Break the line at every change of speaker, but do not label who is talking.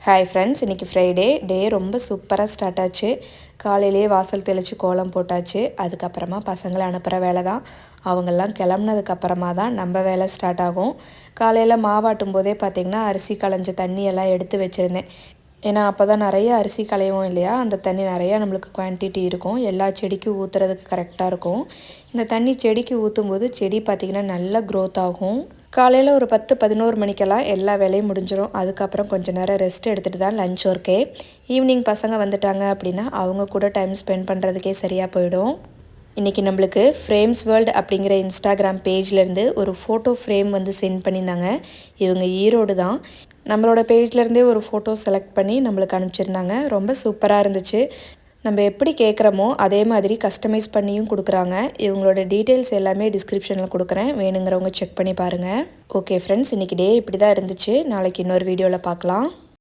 Hi friends, இன்றைக்கி Friday டே ரொம்ப சூப்பராக ஸ்டார்ட் ஆச்சு. காலையிலேயே வாசல் தெளித்து கோலம் போட்டாச்சு. அதுக்கப்புறமா பசங்களை அனுப்புகிற வேலை தான். அவங்கெல்லாம் கிளம்புனதுக்கப்புறமா தான் நம்ம வேலை ஸ்டார்ட் ஆகும். காலையில் மாவாட்டும் போதே பார்த்திங்கன்னா அரிசி களைஞ்ச தண்ணியெல்லாம் எடுத்து வச்சுருந்தேன். ஏன்னா அப்போ தான் நிறைய அரிசி களையும் இல்லையா, அந்த தண்ணி நிறையா நம்மளுக்கு குவான்டிட்டி இருக்கும். எல்லா செடிக்கும் ஊற்றுறதுக்கு கரெக்டாக இருக்கும். இந்த தண்ணி செடிக்கு ஊற்றும்போது செடி பார்த்திங்கன்னா நல்லா க்ரோத் ஆகும். காலையில் ஒரு 10-11 மணிக்கெல்லாம் எல்லா வேலையும் முடிஞ்சிடும். அதுக்கப்புறம் கொஞ்சம் நேரம் ரெஸ்ட் எடுத்துகிட்டு தான் லஞ்ச் ஒர்க்கே. ஈவினிங் பசங்க வந்துட்டாங்க அப்படின்னா அவங்க கூட டைம் ஸ்பெண்ட் பண்ணுறதுக்கே சரியாக போயிடும். இன்றைக்கி நம்மளுக்கு ஃப்ரேம்ஸ் வேர்ல்டு அப்படிங்கிற இன்ஸ்டாகிராம் பேஜ்லேருந்து ஒரு ஃபோட்டோ ஃப்ரேம் வந்து சென்ட் பண்ணியிருந்தாங்க. இவங்க ஈரோடு தான். நம்மளோட பேஜ்லேருந்தே ஒரு ஃபோட்டோ செலக்ட் பண்ணி நம்மளுக்கு அனுப்பிச்சிருந்தாங்க. ரொம்ப சூப்பராக இருந்துச்சு. நம்ம எப்படி கேட்குறோமோ அதே மாதிரி கஸ்டமைஸ் பண்ணியும் கொடுக்குறாங்க. இவங்களோட டீட்டெயில்ஸ் எல்லாமே டிஸ்கிரிப்ஷனில் கொடுக்குறேன், வேணுங்கிறவங்க செக் பண்ணி பாருங்கள். ஓகே ஃப்ரெண்ட்ஸ், இன்றைக்கி டே இப்படி தான் இருந்துச்சு. நாளைக்கு இன்னொரு வீடியோவில் பார்க்கலாம்.